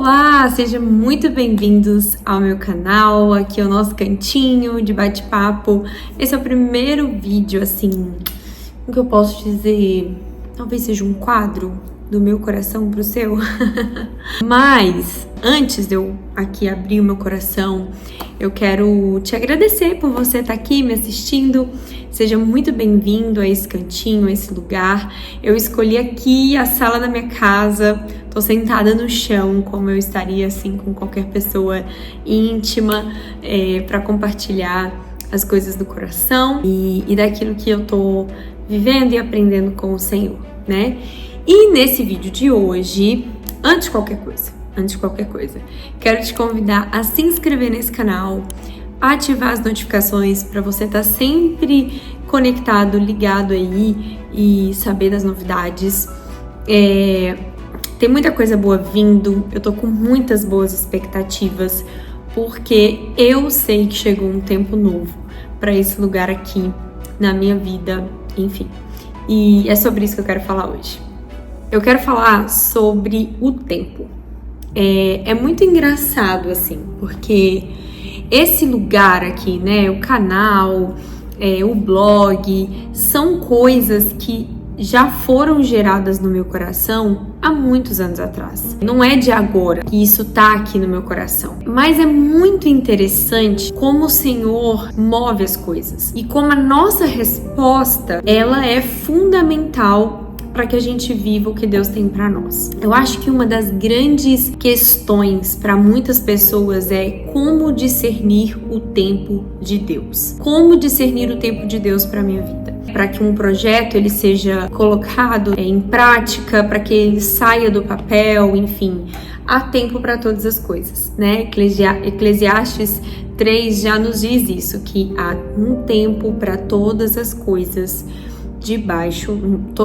Olá, sejam muito bem-vindos ao meu canal, aqui é o nosso cantinho de bate-papo. Esse é o primeiro vídeo, assim, o que eu posso dizer, talvez seja um quadro do meu coração pro seu. Mas, antes de eu aqui abrir o meu coração, eu quero te agradecer por você estar aqui me assistindo. Seja muito bem-vindo a esse cantinho, a esse lugar. Eu escolhi aqui a sala da minha casa. Tô sentada no chão, como eu estaria assim com qualquer pessoa íntima, para compartilhar as coisas do coração e daquilo que eu tô vivendo e aprendendo com o Senhor, né? E nesse vídeo de hoje, antes de qualquer coisa, quero te convidar a se inscrever nesse canal, ativar as notificações para você estar sempre conectado, ligado aí e saber das novidades. Tem muita coisa boa vindo, eu tô com muitas boas expectativas, porque eu sei que chegou um tempo novo para esse lugar aqui na minha vida, enfim. E é sobre isso que eu quero falar hoje. Eu quero falar sobre o tempo. É muito engraçado, assim, porque esse lugar aqui, né, o canal, o blog, são coisas que já foram geradas no meu coração há muitos anos atrás. Não é de agora que isso tá aqui no meu coração. Mas é muito interessante como o Senhor move as coisas e como a nossa resposta, ela é fundamental para que a gente viva o que Deus tem para nós. Eu acho que uma das grandes questões para muitas pessoas é como discernir o tempo de Deus. Como discernir o tempo de Deus para minha vida? Para que um projeto ele seja colocado em prática, para que ele saia do papel, enfim, há tempo para todas as coisas, né? Eclesiastes 3 já nos diz isso, que há um tempo para todas as coisas debaixo,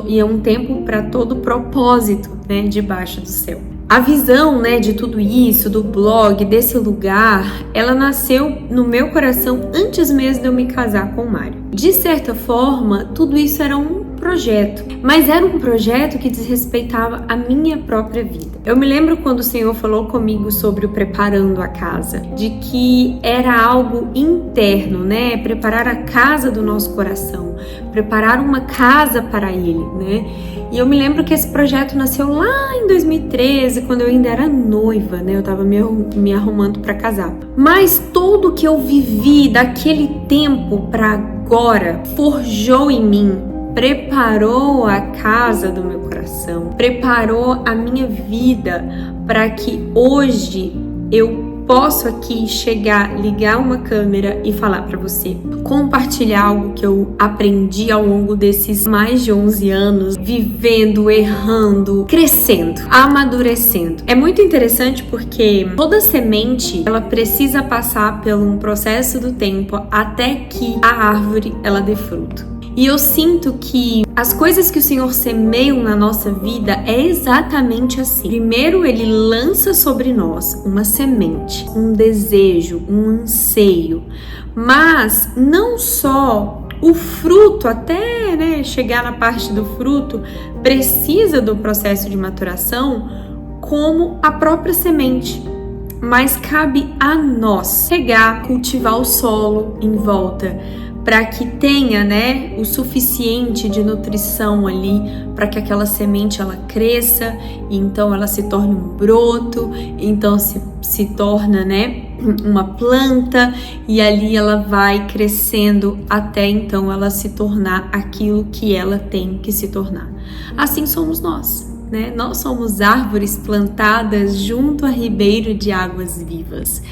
e é um tempo para todo propósito, né, debaixo do céu. A visão, né, de tudo isso, do blog, desse lugar, ela nasceu no meu coração antes mesmo de eu me casar com o Mário. De certa forma, tudo isso era um projeto, mas era um projeto que desrespeitava a minha própria vida. Eu me lembro quando o Senhor falou comigo sobre o preparando a casa, de que era algo interno, né? Preparar a casa do nosso coração, preparar uma casa para Ele, né? E eu me lembro que esse projeto nasceu lá em 2013, quando eu ainda era noiva, né? Eu tava me arrumando para casar. Mas tudo que eu vivi daquele tempo para agora forjou em mim, preparou a casa do meu coração, preparou a minha vida para que hoje eu posso aqui chegar, ligar uma câmera e falar para você, compartilhar algo que eu aprendi ao longo desses mais de 11 anos, vivendo, errando, crescendo, amadurecendo. É muito interessante porque toda semente, ela precisa passar por um processo do tempo até que a árvore, ela dê fruto. E eu sinto que as coisas que o Senhor semeia na nossa vida é exatamente assim. Primeiro, Ele lança sobre nós uma semente, um desejo, um anseio. Mas não só o fruto, até, né, chegar na parte do fruto, precisa do processo de maturação, como a própria semente. Mas cabe a nós pegar, cultivar o solo em volta, para que tenha, né, o suficiente de nutrição ali, para que aquela semente ela cresça, e então ela se torne um broto, então se torna, né, uma planta, e ali ela vai crescendo até então ela se tornar aquilo que ela tem que se tornar. Assim somos nós, né? Nós somos árvores plantadas junto a ribeiro de águas vivas,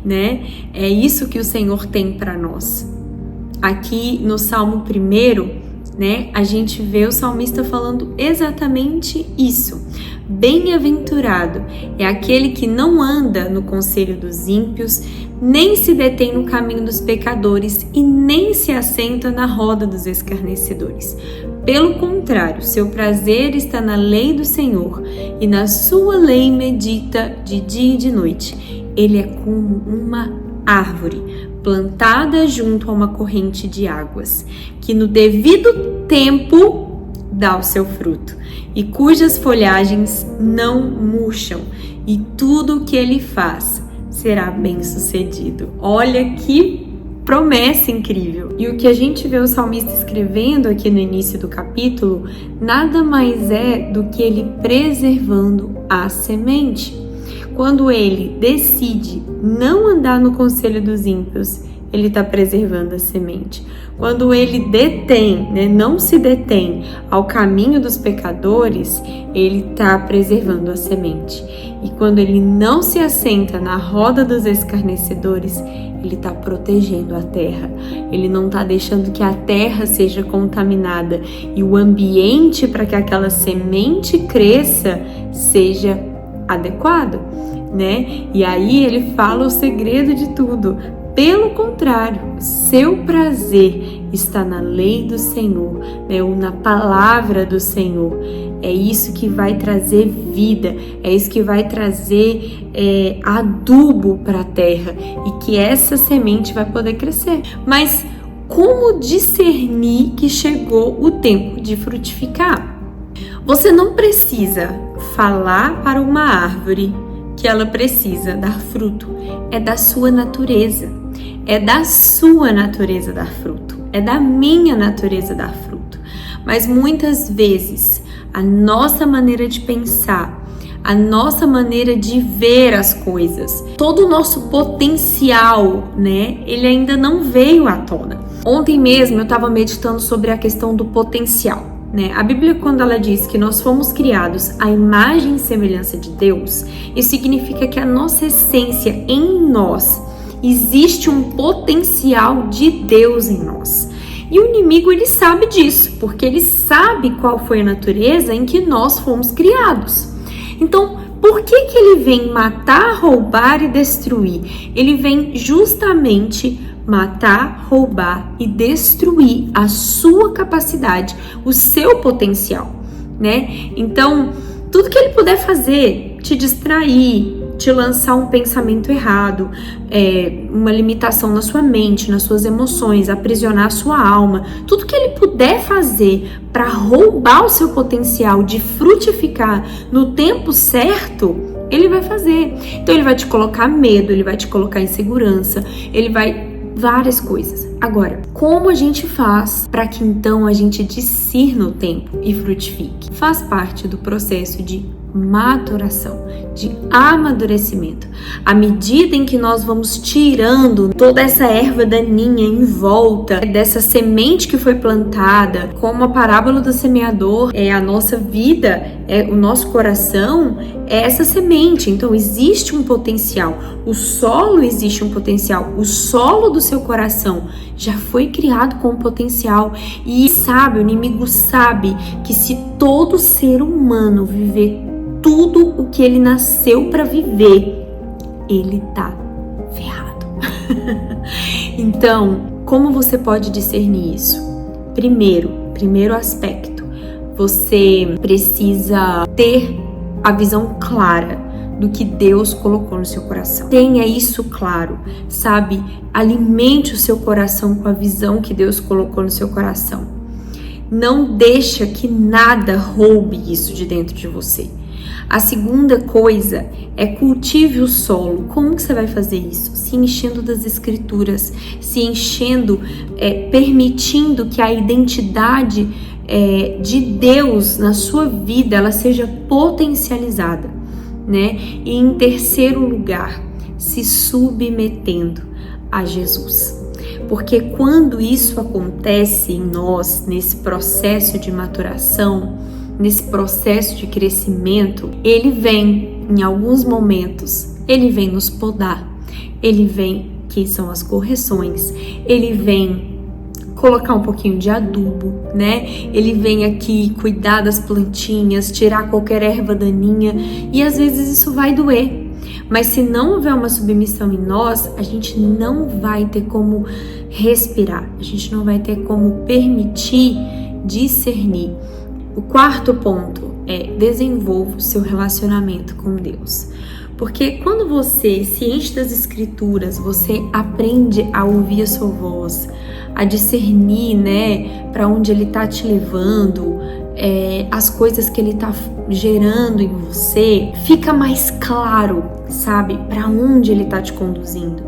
né? É isso que o Senhor tem para nós. Aqui no Salmo 1, né, a gente vê o salmista falando exatamente isso. Bem-aventurado é aquele que não anda no conselho dos ímpios, nem se detém no caminho dos pecadores e nem se assenta na roda dos escarnecedores. Pelo contrário, seu prazer está na lei do Senhor e na sua lei medita de dia e de noite. Ele é como uma árvore plantada junto a uma corrente de águas, que no devido tempo dá o seu fruto, e cujas folhagens não murcham, e tudo o que ele faz será bem-sucedido. Olha que promessa incrível! E o que a gente vê o salmista escrevendo aqui no início do capítulo, nada mais é do que ele preservando a semente. Quando ele decide não andar no conselho dos ímpios, ele está preservando a semente. Quando ele não se detém ao caminho dos pecadores, ele está preservando a semente. E quando ele não se assenta na roda dos escarnecedores, ele está protegendo a terra. Ele não está deixando que a terra seja contaminada e o ambiente para que aquela semente cresça seja adequado, né? E aí ele fala o segredo de tudo. Pelo contrário, seu prazer está na lei do Senhor, né? Ou na palavra do Senhor. É isso que vai trazer vida, é isso que vai trazer adubo para a terra e que essa semente vai poder crescer. Mas como discernir que chegou o tempo de frutificar? Você não precisa falar para uma árvore que ela precisa dar fruto. É da sua natureza. É da sua natureza dar fruto. É da minha natureza dar fruto. Mas muitas vezes a nossa maneira de pensar, a nossa maneira de ver as coisas, todo o nosso potencial, né? Ele ainda não veio à tona. Ontem mesmo eu estava meditando sobre a questão do potencial. Né? A Bíblia, quando ela diz que nós fomos criados à imagem e semelhança de Deus, isso significa que a nossa essência em nós, existe um potencial de Deus em nós. E o inimigo, ele sabe disso, porque ele sabe qual foi a natureza em que nós fomos criados. Então, por que ele vem matar, roubar e destruir? Ele vem justamente matar, roubar e destruir a sua capacidade, o seu potencial, né? Então, tudo que ele puder fazer, te distrair, te lançar um pensamento errado, uma limitação na sua mente, nas suas emoções, aprisionar a sua alma, tudo que ele puder fazer para roubar o seu potencial de frutificar no tempo certo, ele vai fazer. Então, ele vai te colocar medo, ele vai te colocar insegurança, ele vai várias coisas. Agora, como a gente faz para que então a gente discirna o tempo e frutifique? Faz parte do processo de maturação, de amadurecimento. À medida em que nós vamos tirando toda essa erva daninha em volta dessa semente que foi plantada, como a parábola do semeador, a nossa vida, o nosso coração é essa semente. Então existe um potencial, o solo existe um potencial, o solo do seu coração já foi criado com potencial e sabe, o inimigo sabe que se todo ser humano viver tudo o que ele nasceu para viver, ele tá ferrado. Então, como você pode discernir isso? Primeiro aspecto, você precisa ter a visão clara do que Deus colocou no seu coração. Tenha isso claro, sabe? Alimente o seu coração com a visão que Deus colocou no seu coração. Não deixa que nada roube isso de dentro de você. A segunda coisa é cultive o solo. Como que você vai fazer isso? Se enchendo das escrituras, se enchendo, permitindo que a identidade de Deus na sua vida ela seja potencializada, né? E em terceiro lugar, se submetendo a Jesus. Porque quando isso acontece em nós, nesse processo de maturação, nesse processo de crescimento, ele vem, em alguns momentos, ele vem nos podar, ele vem, que são as correções, ele vem colocar um pouquinho de adubo, né? Ele vem aqui cuidar das plantinhas, tirar qualquer erva daninha, e às vezes isso vai doer. Mas se não houver uma submissão em nós, a gente não vai ter como respirar, a gente não vai ter como permitir discernir. O quarto ponto é desenvolva o seu relacionamento com Deus. Porque quando você se enche das escrituras, você aprende a ouvir a sua voz, a discernir, né, para onde ele está te levando, as coisas que ele tá gerando em você, fica mais claro, sabe, para onde ele tá te conduzindo.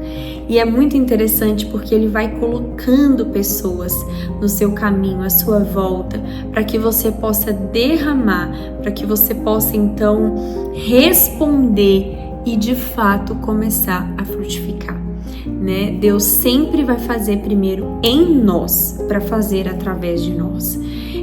E é muito interessante porque ele vai colocando pessoas no seu caminho, à sua volta, para que você possa derramar, para que você possa então responder e de fato começar a frutificar, né? Deus sempre vai fazer primeiro em nós, para fazer através de nós.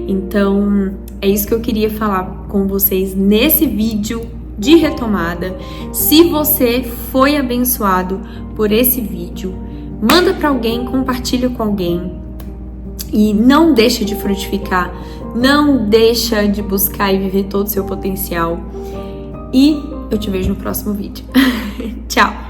Então, é isso que eu queria falar com vocês nesse vídeo de retomada. Se você foi abençoado por esse vídeo, manda para alguém, compartilha com alguém e não deixa de frutificar, não deixa de buscar e viver todo o seu potencial. E eu te vejo no próximo vídeo. Tchau!